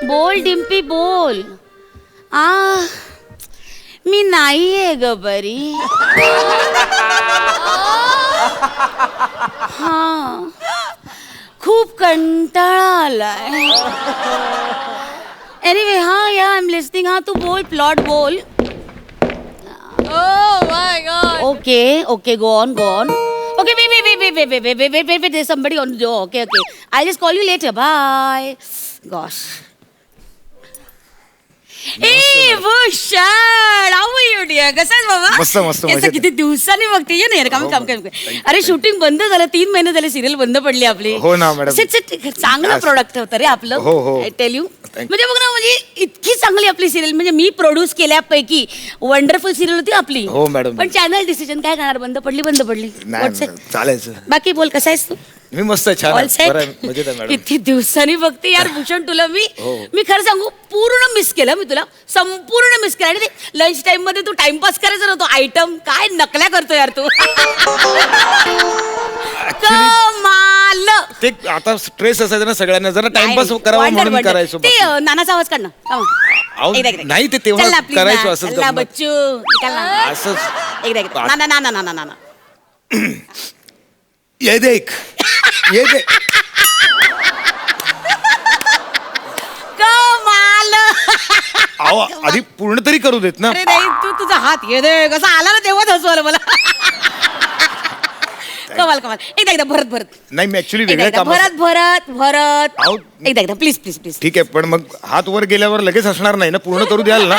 बोल डिम्पी बोल. मी नाहीये ग बरी. हा खूप कंटाळा आलाय. एनिवे हा या आय एम लिस्निंग. हा तू बोल प्लॉट बोल. Oh my god. Okay, go on. Okay, wait. There's somebody on the door. Okay. I'll just call you later. Bye. Gosh. Hey, Bhushan, how are you dear? कसं आहेस बाबा? मस्त याचं किती दिवसांनी बघते ये ना काम. अरे शूटिंग बंद झालं, 3 महिने झाले, सिरियल बंद पडली आपली. हो ना मॅडम. चांगलं प्रोडक्ट होतं रे आपलं. हो. I tell you. म्हणजे बघ ना, म्हणजे इतकी चांगली आपली सिरियल, म्हणजे मी प्रोड्यूस केल्यापैकी वंडरफुल सिरियल होती आपली. हो मॅडम. पण चॅनल डिसिजन काय करणार, बंद पडली. नाही चालायचं. बाकी बोल कसा आहेस तू? मी मस्त छान All set? बरं आहे, मजेत आहे मॅडम. किती दिवसांनी बघते यार भूषण तुला मी. हो. मी खरं सांगू पूर्ण मिस केलं मी तुला, संपूर्ण मिस केलं. आणि ते लंच टाइम मध्ये तू टाइमपास करायचा नव्हतो, आयटम काय नकल्या करतो यार तू. कमाल. ते आता स्ट्रेस असायचा ना सगळ्यांना, जरा टाइमपास करावा म्हणून करायचो. ते नानाचा आवाज काढ ना. अहो, नाही ते तेव्हा करायचो असंच गंमत. बच्चू निकाल ना. असंच एकदा ना. ये देख. कमाल. अहो आधी पूर्ण तरी करू देत ना. अरे नाही तू तुझा हात ये दे कसा आला ना तेव्हाच हसू आलं मला. कमाल. एकदा भरत. नाही मी ऍक्च्युली वेगळ्या काम. भरत. अहो. एकदा प्लीज. ठीक आहे, पण मग हात वर गेल्यावर लगेच असणार नाही ना, पूर्ण करू द्याल ना.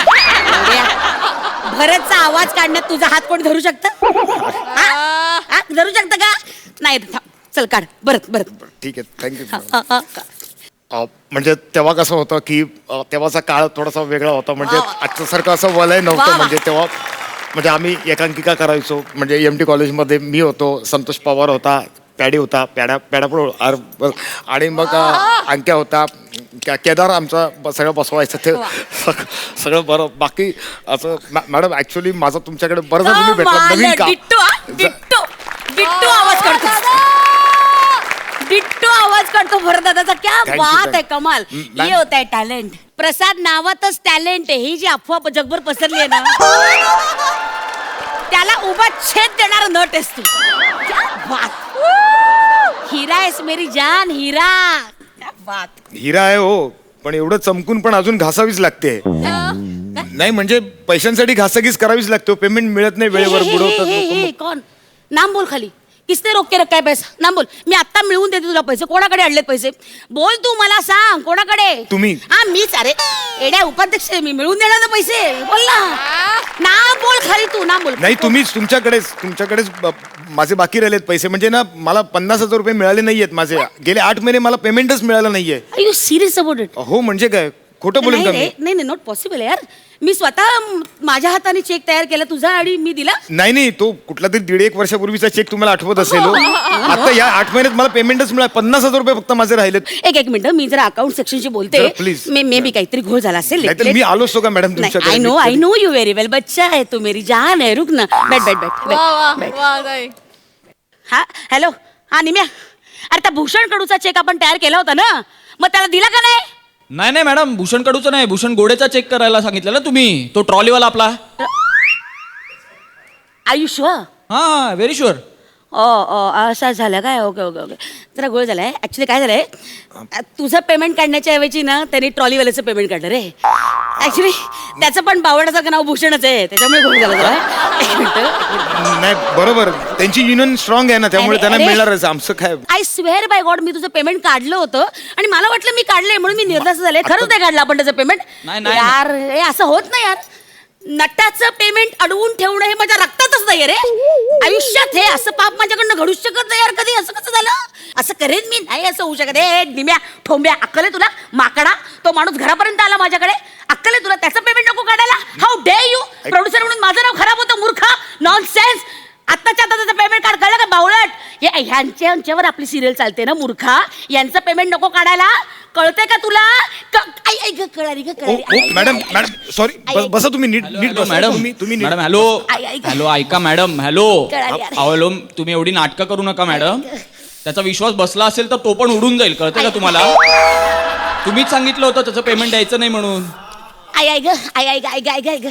भरतचा आवाज काढण्यात तुझा हात कोण धरू शकतं? धरू शकतं का? नाही चल काढ भरत. ठीक आहे, थँक्यू. म्हणजे तेव्हा कसं होतं की तेव्हाचा काळ थोडासा वेगळा होता. म्हणजे आजच्या सारखं असं वलय नव्हतं. म्हणजे तेव्हा म्हणजे आम्ही एकांकिका करायचो. म्हणजे MT कॉलेजमध्ये मी होतो, संतोष पवार होता, पॅडी होता, पॅडा आणि मग अंक्या होता, केदार आमचा सगळं बसवायचं. ते सगळं बरं. बाकी असं मॅडम ऍक्च्युली माझं तुमच्याकडे बरं झालं तुम्ही भेटला. नवीन का डिट्टो आवाज काढतो. डिट्टो आवाज काढतो भरत दादाचा. क्या बात आहे, कमाल. हे होत आहे टॅलेंट. प्रसाद नावातच टॅलेंट आहे. ही जी अफवा जगभर पसरली आहे ना, त्याला उभा छेद देणार नट आहेस तू. क्या बात. हिरा आहेस मेरी जान, हिरा. क्या बात. हिरा आहे हो, पण एवढं चमकून पण अजून घासावीच लागते. नाही म्हणजे पैशांसाठी घासाघीस करावीच लागते. पेमेंट मिळत नाही वेळेवर, बुडवतात. कोण नाम बोल खाली. किसने रोक के रखा है पैसा? नाम बोल. मी आता मिळवून देते तुला पैसे. कोणाकडे आणलेत पैसे? बोल तू मला सांग कोणाकडे. तुम्ही. हा मीच. अरे एड्या उपाध्यक्ष मी मिळवून देणार ना पैसे. बोल ना. नाम बोल खाली तू. नाम बोल. नाही तुम्हीच. तुमच्याकडेच माझे बाकी राहिलेत पैसे. म्हणजे ना मला 50,000 रुपये मिळाले नाहीयेत माझे. गेले 8 महिने मला पेमेंटच मिळालं नाहीये. Are you serious about it? हो म्हणजे काय खोटं बोलून का मी? नाही नॉट पॉसिबल यार. मी स्वतः माझ्या हाताने चेक तयार केला तुझा आणि मी दिला. नाही तो कुठला तरी 1.5 वर्षापूर्वीचा चेक तुम्हाला आठवत असेल. आता या 8 महिन्यात मला पेमेंटच मिळालं. 50,000 रुपये फक्त माझे राहिलेत. एक मिनिट मी जरा अकाउंट सेक्शनशी बोलते. प्लीज. मे बी काहीतरी घोळ झाला असेल. मी आलो असतो का मॅडम तुमच्याकडे? आय नो यू व्हेरी वेल. बच्चा है तू मेरी जान है. रुक ना. बैठ. हा हॅलो. हा निम्या. अरे त्या भूषण कडूचा चेक आपण तयार केला होता ना, मग त्याला दिला का नाही? नाही मॅडम, भूषण कडूचा नाही, भूषण गोडेचा चेक करायला सांगितलं ना तुम्ही. तो ट्रॉलीवाला आपला. आयुष्य. हा व्हेरी शुअर. असं झालं काय? ओके. जरा गोळ झालाय. ऍक्च्युली काय झालंय, तुझं पेमेंट काढण्याच्या ऐवजी ना त्यांनी ट्रॉलीवाल्याचं पेमेंट काढलं रे. ऍक्च्युली त्याचं पण बावडासारखं नाव भूषणच आहे, त्याच्यामुळे गोळ झाला जरा. एक मिनिट. नाही बरोबर, त्यांची युनियन स्ट्रॉंग आहे ना, त्यामुळे त्यांना मिळणारच. आमचं काय. आय स्वेअर बाय गॉड मी तुझं पेमेंट काढलं होतं आणि मला वाटलं मी काढलंय म्हणून मी निर्धास्त झाले. खरंच नाही काढलं आपण त्याचं पेमेंट? नाही. यार हे असं होत नाही यार. नटाचं पेमेंट अडवून ठेवणं हे माझ्या रक्तातच नाही रे. आयुष्यात हे असं पाप माझ्याकडनं घडूच शकत नाही यार कधी. असं कसं झालं? असं करेन मी? नाही असं होऊ शकत. निम्या ठोंब्या, अक्कल आहे तुला? माकडा, तो माणूस घरापर्यंत आला माझ्याकडे. अक्कल आहे तुला? त्याचं पेमेंट नको काढायला? How day you. प्रोड्युसर म्हणून माझं नाव खराब होतं. मूर्खा. नॉनसेन्स. आत्ताच्या आता त्याचं पेमेंट काढ. कळलं का बावळट? ह्यांच्यावर आपली सिरियल चालते ना मूर्खा. यांचं पेमेंट नको काढायला. कळतंय का तुला? कळाली मॅडम सॉरी, बसा तुम्ही नीट बसा. मॅडम तुम्ही मॅडम हॅलो ऐका मॅडम. हॅलो तुम्ही एवढी नाटकं करू नका मॅडम. त्याचा विश्वास बसला असेल तर तो पण उडून जाईल. कळतंय का तुम्हाला? तुम्हीच सांगितलं होतं त्याचं पेमेंट द्यायचं नाही म्हणून. आई आई ग आई आई ग आई ग आई ग आई ग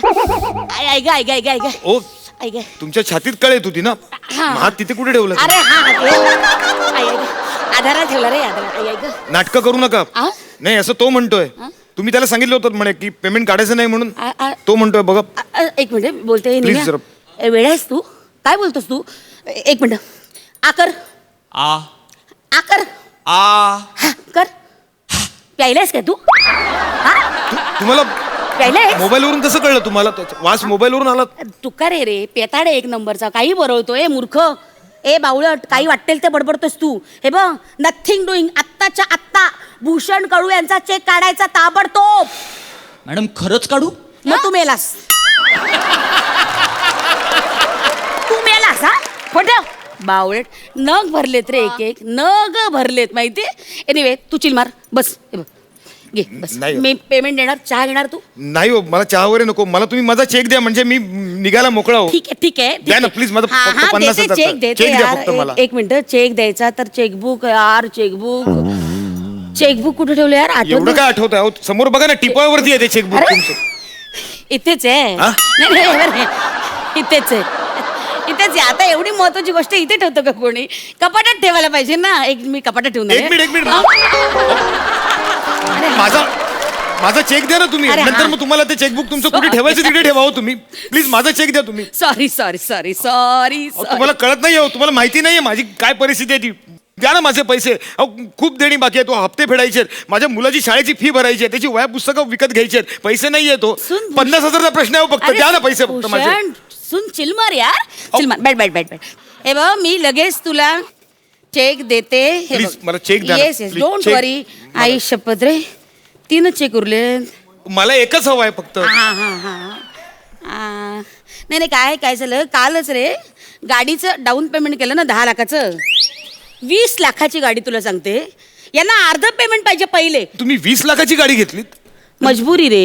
आई आई ग आई ग आई ग आई ग ओ आई ग. तुमच्या छातीत कळ येत होती ना. हा. हात तिथे कुठे ठेवला? अरे हा आई आई ग आधारा ठेवला रे आधारा आई आई ग. नाटकं करू नका. आ? नाही असं तो म्हणतोय. तुम्ही त्याला सांगितलं होतं म्हणे की पेमेंट काढायचं नाही म्हणून. तो म्हणतोय बघा. एक मिनिट बोलते Please निम्या. जरा. वेळ आहेस तू काय बोलतोस तू एक मिनिट आकर आ आकर आ हा, कर प्यायलायस काय तू हा तुम्हाला प्यायलायस मोबाईलवरून कसं कळलं तुम्हाला? त्याचा वास मोबाईलवरून आला? तू का रे पेताड आहे एक नंबरचा काही बरवतोय मूर्ख ए बावळट काही वाटेल ते बडबडतोस तू हे बघ नथिंग डुईंग आत्ताच्या आत्ता भूषण कडू यांचा चेक काढायचा ताबडतोब. मॅडम खरंच काढू? मग तू मेलास तू मेलास हा खोटं बावळट नग भरलेत रे एक एक नग भरलेत माहितीये. एनिवे तू चिल मार बस हे बघ घे बस नाही. मी पेमेंट देणार चहा घेणार तू नाही हो मला चहा वगैरे नको. मला तुम्ही माझा चेक द्या म्हणजे मी निघायला मोकळा हो. ठीक आहे ठीक आहे द्या ना, please, माझं हा, फक्त हा, 50,000 देते, चेक देते चेक द्या यार. फक्त मला. एक मिनिट चेक द्यायचा तर चेकबुक यार चेकबुक कुठे ठेवलं यार आठवत एवढं नाही. काय आठवत आहे? समोर बघा ना टिपावरती आहे ते चेकबुक अरे. तुमचं. इथेच आहे हा? नाही नाही, बरं आहे. इथेच आहे इथेच आहे. आता एवढी महत्वाची गोष्ट इथे ठेवतो का कोणी? कपाटात ठेवायला पाहिजे ना. एक मी कपाटात ठेवणार आहे. एक मिनिट अरे, माझा चेक द्या ना तुम्ही. अरे, नंतर हा. मग तुम्हाला ते चेकबुक तुमचं कुठे ठेवायचं तिकडे ठेवा हो तुम्ही. प्लीज माझा चेक द्या तुम्ही. सॉरी सॉरी सॉरी सॉरी अहो, तुम्हाला कळत नाही हो. तुम्हाला माहिती नाहीये माझी काय परिस्थिती आहे ती. द्या ना माझे पैसे. अहो खूप देणी बाकी आहे. तो हप्ते फेडायचे आहेत. माझ्या मुलाची शाळेची फी भरायची आहे. त्याची वया पुस्तकं विकत घ्यायची आहेत. पैसे नाहीये तो. सुन, 50,000चा प्रश्न आहे हो फक्त. द्या ना पैसे फक्त माझे. भूषण, सुन चिलमार यार चिलमार बैठ बैठ बैठ बैठ हे बघ मी लगेच तुला चेक देते. Please, मला check द्या ना. Yes yes Please, don't check. वरी. आई शपथ रे 3 चेक उरले. मला एकच हवं आहे फक्त. हा हा हा नाही नाही काय झालं कालच रे गाडीचं डाऊन पेमेंट केलं ना 10 लाखाचं. 20 लाखाची गाडी तुला सांगते. यांना अर्ध पेमेंट पाहिजे पहिले. तुम्ही 20 लाखाची गाडी घेतलीत? मजबुरी रे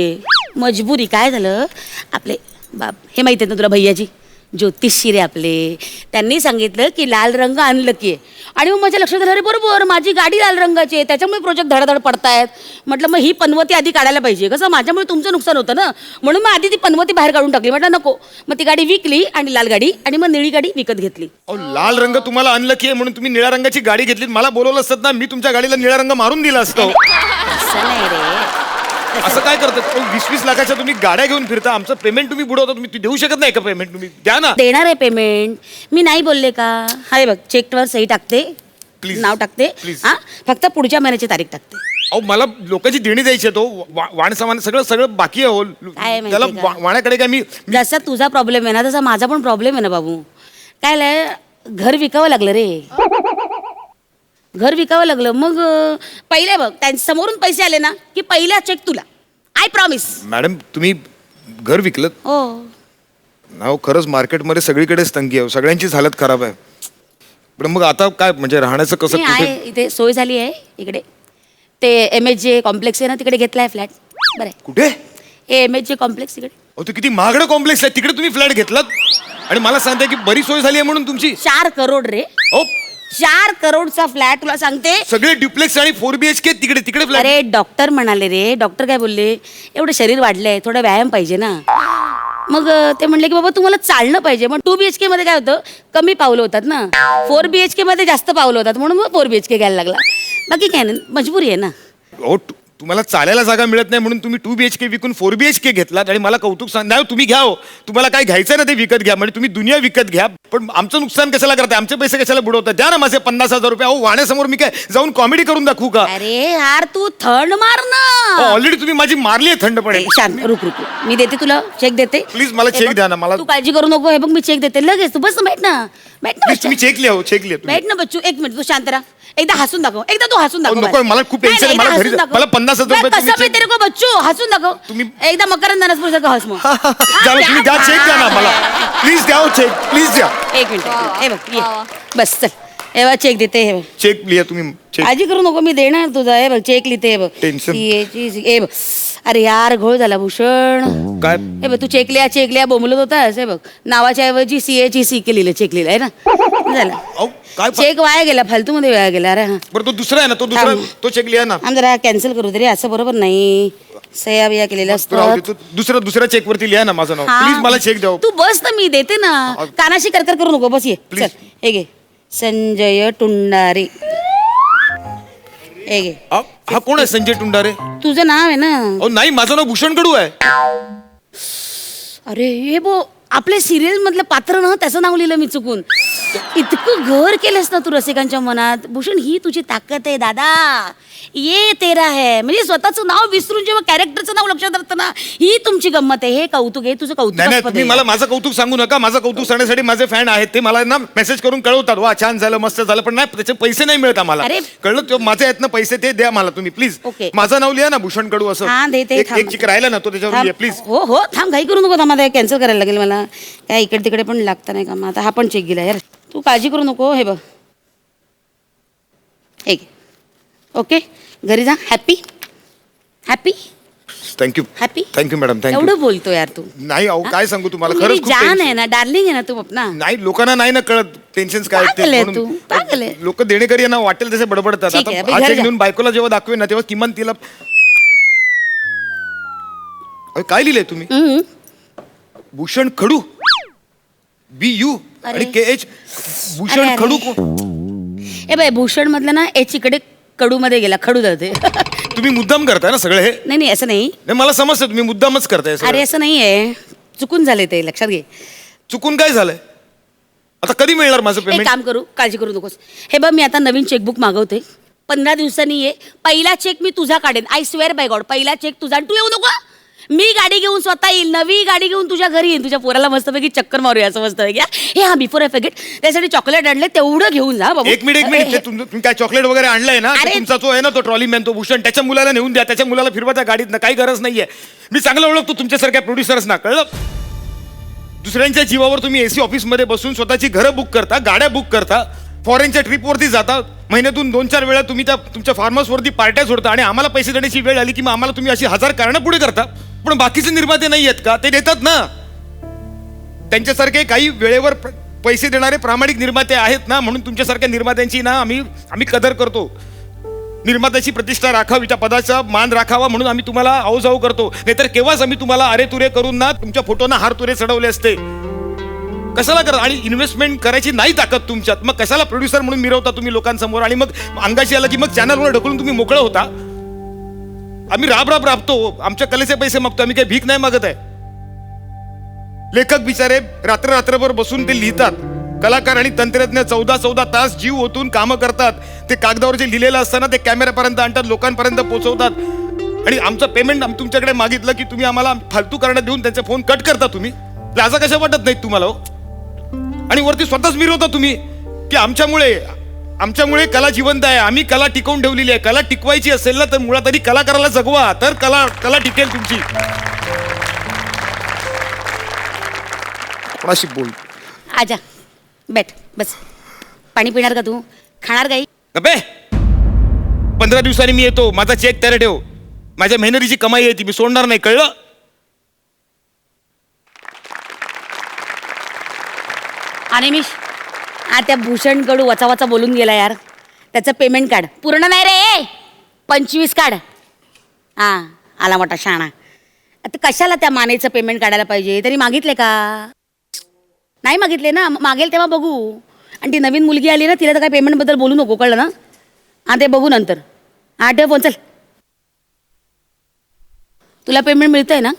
मजबुरी. काय झालं आपले बाप हे माहिती आहे ना तुला भैयाजी ज्योतिषी रे आपले. त्यांनी सांगितलं की लाल रंग आणलं की आणि मग माझ्या लक्षात आलं अरे बरोबर माझी गाडी लाल रंगाची आहे त्याच्यामुळे प्रोजेक्ट धडाधड पडतायत. म्हटलं मग ही पनवती आधी काढायला पाहिजे कसं माझ्यामुळे तुमचं नुकसान होतं ना म्हणून मग आधी ती पनवती बाहेर काढून टाकली. म्हटलं नको मग ती गाडी विकली आणि लाल गाडी आणि मग निळी गाडी विकत घेतली. अहो लाल रंग तुम्हाला आणलं की म्हणून तुम्ही निळ्या रंगाची गाडी घेतलीत. मला बोलवलं असतं ना मी तुमच्या गाडीला निळा रंग मारून दिला असतो. असं नाही रे असं काय करतात? 20-20 लाखाच्या तुम्ही गाड्या घेऊन फिरता. आमचं पेमेंट तुम्ही बुडवता. तुम्ही देऊ शकत नाही का पेमेंट? तुम्ही द्या ना. देणार आहे पेमेंट मी नाही बोलले का. हाय बघ चेकवर सही टाकते Please. नाव टाकते Please. हा फक्त पुढच्या महिन्याची तारीख टाकते. अहो मला लोकांची देणी द्यायची आहे. तो वाण सामान सगळं बाकी आहे हो. काय माहिती त्याला का? वाण्याकडे काय मी जसा तुझा प्रॉब्लेम आहे ना तसा माझा पण प्रॉब्लेम आहे ना बाबू. काय लय घर विकावं लागलं रे. घर विकावं लागलं मग पहिले बघ त्यांच्या समोरून पैसे आले ना की पहिला चेक तुला. I promise. मॅडम तुम्ही घर विकलं हो ना? खरंच मार्केटमध्ये सगळीकडेच तंगी आहे. सगळ्यांचीच हालत खराब आहे. पण मग आता काय म्हणजे राहण्याचं कसं? नाही, कुठे? आहे इथे सोय झाली आहे इकडे. ते MHJ कॉम्प्लेक्स आहे ना तिकडे घेतलाय फ्लॅट. बरं आहे. कुठे? हे MHJ कॉम्प्लेक्स इकडे अहो ते किती महागडं कॉम्प्लेक्स आहे. तिकडे तुम्ही फ्लॅट घेतलात आणि मला सांगताय की बरी सोय झाली आहे म्हणून तुमची. 4 करोड रे. अहो 4 करोडचा फ्लॅट तुला सांगते. सगळे ड्युप्लेक्स आणि 4 BHK तिकडे फ्लॅट. अरे डॉक्टर म्हणाले रे डॉक्टर काय बोलले एवढं शरीर वाढलंय थोडा व्यायाम पाहिजे ना. मग ते म्हणले की बाबा तुम्हाला चालणं पाहिजे. मग 2 BHK मध्ये काय होतं कमी पावलं होतात ना. 4 BHK मध्ये जास्त पावलं होतात म्हणून मग 4 BHK घ्यायला लागला. बाकी काय नाही मजबुरी आहे ना. अहो तुम्हाला चालायला जागा मिळत नाही म्हणून तुम्ही 2 BHK विकून 4 BHK घेतलात आणि मला कौतुक सांग. नाही तुम्ही घ्या हो. तुम्हाला काय घ्यायचं ना ते विकत घ्या. म्हणजे तुम्ही दुनिया विकत घ्या. पण आमचं नुकसान कशाला करताय? आमचे पैसे कशाला बुडवताय? द्या ना माझे 50,000 रुपये. अहो वाण्यासमोर मी काय जाऊन कॉमेडी करून दाखवू का? अरे यार तू थंड मार ना. ऑलरेडी तुम्ही माझी मारली आहे थंडपणे. शांत रुक रुक मी देते तुला चेक देते. प्लीज मला हे चेक बघ, द्या ना. मला तू काळजी करू नको. हे बघ मी चेक देते लगेच. तू बस ना बैठ ना बैठ ना प्लीज बच्चा. तुम्ही चेक लिहा हो. चेक लिहा तुम्ही. बैठ ना बच्चू. एक मिनिट तू शांत राहा. एकदा हसून दाखव. एकदा तू हसून दाखव. नको, मला खूप नाही, tension आहे. एकदा मला घरी हसून जा. दाखव. मला 50,000 रुपये बस, तुम्ही कसं check- माहिती रे बच्चू हसून दाखव. तुम्ही- एकदा मकरंद दानसपुरसारखं हस मग. झालं तुम्ही द्या चेक द्या ना मला. प्लीज द्या हो चेक. प्लीज द्या. एक मिनिट हे बघ ये. बस चल हे बघ चेक देते. हे बघ चेक लिहा तुम्ही. चेक काळजी करू नको मी देणार तुझा. हे बघ चेक लिहिते. हे बघ Tension. हे बघ अरे यार घोळ झाला भूषण. काय हे बघ तू चेकलिया बोंबलत होतास. हे बघ नावाच्या ऐवजी CA ची CK लिहिलं चेक लिहिलं आहे ना. झालं अहो, काय चेक वाया गेला फालतू मध्ये वाया गेला. अरे हा बरं तो दुसरा आहे ना, तो दुसरा थांब. तो चेक लिहा ना. आम जरा कॅन्सल करू तरी असं बरोबर नाही. सह्या बिया केलेल्या राहू दे, असतात. तो दुसऱ्या चेक वरती लिहा ना माझं नाव. हा. प्लीज मला चेक द्या. तू बस ना मी देते ना. कानाशी करकर करू नको बस ये. Please. चल हे घे संजय टुंडारे. हे घे हा कोण आहे संजय टुंडारे? तुझं नाव आहे ना. अहो नाही, माझं नाव भूषण कडू आहे. अरे हे बो आपल्या सिरियल मधलं पात्र ना त्याचं नाव लिहिलं मी चुकून. इतकं घर केलंस ना तू रसिकांच्या मनात. भूषण ही तुझी ताकद आहे दादा. ये तेरा है म्हणजे स्वतःचं नाव विसरून जेव्हा कॅरेक्टरचं नाव लक्षात राहतं ना, ही तुमची गंमत आहे. हे कौतुक आहे तुझं. नाही नाही, तुम्ही मला माझं कौतुक सांगू नका. माझं कौतुक सांगण्यासाठी माझे फॅन आहेत, ते मला ना मेसेज करून कळवतात, वा छान झालं मस्त झालं, पण नाही त्याचे पैसे नाही मिळत आम्हाला. अरे. कळलं? ते माझे आहेत ना पैसे, ते द्या मला तुम्ही प्लीज. Okay. माझं नाव लिहा ना भूषण कडू असं. हा, देते, एक थांब. चिक राहिला ना तो त्याच्यावर लिहा प्लीज. हो हो थांब घाई करू नको. थांबा कॅन्सल करायला लागेल मला. काय इकडे तिकडे पण लागतं नाही का. मग आता हा पण चेक गेला यार. तू काळजी करू नको. हे बघ हे घे. ओके घरी जा. Happy happy thank you happy. Thank you madam, thank you. एवढं बोलतो यार तू. नाही अहो काय सांगू तुम्हाला, तू खरंच मेरी खूप जान tension. आहे ना, डार्लिंग आहे ना तू अपना. नाही लोकांना नाही ना कळत टेन्शन काय आहेत ते. पागल आहे म्हणून तू, पागल आहे. लोक देणेकरी यांना वाटेल तसे बडबडतात. ठीक आहे, आता अभि हा घर check जा. घेऊन बायकोला जेव्हा दाखवेन ना तेव्हा किमान तिला अरे, काय लिहिलंय तुम्ही? हम्म. भूषण खडू BU आणि अरे. KH. भूषण अरे, अरे. खडू कोण? ए बाय भूषण मधलं ना एच इकडे कडू मध्ये गेला. खडू जाते. तुम्ही मुद्दाम करताय ना सगळं हे? नाही नाही असं नाही. नाही मला समजतं तुम्ही मुद्दामच करताय सगळं. अरे असं नाहीये. चुकून झाले ते लक्षात घे. चुकून काय झालंय? आता कधी मिळणार माझं एक पेमेंट? काम करू काळजी करू नकोस. हे बघ मी आता नवीन चेकबुक मागवते. 15 दिवसांनी ये. पहिला चेक मी तुझा काढेन. I swear by God. पहिला चेक तुझा. आणि तू येऊ नको. मी गाडी घेऊन स्वतः येईल. नवी गाडी घेऊन तुझ्या घरी येईन. तुझ्या पोराला मस्तपैकी चक्कर मारूया असं मस्तपैकी. हे हा बिफोर आय फॉरगेट त्यासाठी चॉकलेट आणले तेवढं घेऊन जा बाबा. एक मिनिट ते तुम्ही काय चॉकलेट वगैरे आणलंय ना? अरे. ते तुमचा जो आहे ना तो ट्रॉली मॅन तो भूषण, त्याच्या मुलाला नेऊन द्या. त्याच्या मुलाला फिरवा त्या गाडीत ना. काही गरज नाहीये. मी चांगलं ओळखतो तुमच्यासारख्या प्रोड्युसर्स ना. कळलं? दुसऱ्यांच्या जीवावर तुम्ही AC ऑफिसमध्ये बसून स्वतःची घरं बुक करता, गाड्या बुक करता, फॉरेनच्या ट्रिपवरती जाता, महिन्यातून 2-4 वेळा तुम्ही त्या तुमच्या फार्म हाऊसवरती पार्ट्या सोडता आणि आम्हाला पैसे देण्याची वेळ आली की मग आम्हाला तुम्ही अशी 1000 कारणं पुढे करता. पण बाकीचे निर्माते नाही आहेत का? ते देतात ना. त्यांच्यासारखे काही वेळेवर पैसे देणारे प्रामाणिक निर्माते आहेत ना, म्हणून तुमच्यासारख्या निर्मात्यांची ना आम्ही कदर करतो. निर्मात्याची प्रतिष्ठा राखावी, त्या पदाचा मान राखावा म्हणून आम्ही तुम्हाला आऊजाऊ करतो. नाहीतर केव्हाच आम्ही तुम्हाला अरे तुरे करून ना तुमच्या फोटोना हार तुरे चढवले असते. कशाला करा? आणि इन्व्हेस्टमेंट करायची नाही ताकद तुमच्यात, मग कशाला प्रोड्युसर म्हणून मिरवता तुम्ही लोकांसमोर? आणि मग अंगाशी आला की मग चॅनलवर ढकलून तुम्ही मोकळं होता. आम्ही राबतो. आमच्या कलेचे पैसे मागतो. आम्ही काही भीक नाही मागत आहे. लेखक बिचारे रात्रभर बसून ते लिहितात. कलाकार आणि तंत्रज्ञ 14 तास जीव ओतून कामं करतात. ते कागदावर जे लिहिलेलं असतं ना ते कॅमेऱ्यापर्यंत आणतात, लोकांपर्यंत पोहोचवतात. आणि आमचं पेमेंट आम्ही तुमच्याकडे मागितलं की तुम्ही आम्हाला फालतू करणं देऊन त्यांचे फोन कट करता. तुम्ही लाजा कशा वाटत नाहीत तुम्हाला हो? आणि वरती स्वतःच मिरवता तुम्ही की आमच्यामुळे कला जिवंत आहे, आम्ही कला टिकवून ठेवलेली आहे. कला टिकवायची असेल ना तर मुळात आधी कलाकाराला जगवा, तर कला टिकेल तुमची. कोणाशी बोल? आजा बैठ बस. पाणी पिणार का तू? खाणार काही? अबे 15 दिवसांनी मी येतो. माझा चेक तयार ठेव. माझ्या मेहनतीची कमाई आहे ती मी सोडणार नाही. कळलं? अनिमिष हा त्या भूषण कडू वचा बोलून गेला यार. त्याचं पेमेंट काढ. पूर्ण नाही रे 25 काढ. हा आला मोठा शाणा. आता कशाला त्या मानेचं पेमेंट काढायला पाहिजे? तरी मागितले का? नाही मागितले ना. मागेल तेव्हा बघू. आणि ती नवीन मुलगी आली ना तिला तर काय पेमेंटबद्दल बोलू नको. कळलं ना? हा ते बघू नंतर. हा ठेव फोन. चल तुला पेमेंट मिळतंय ना?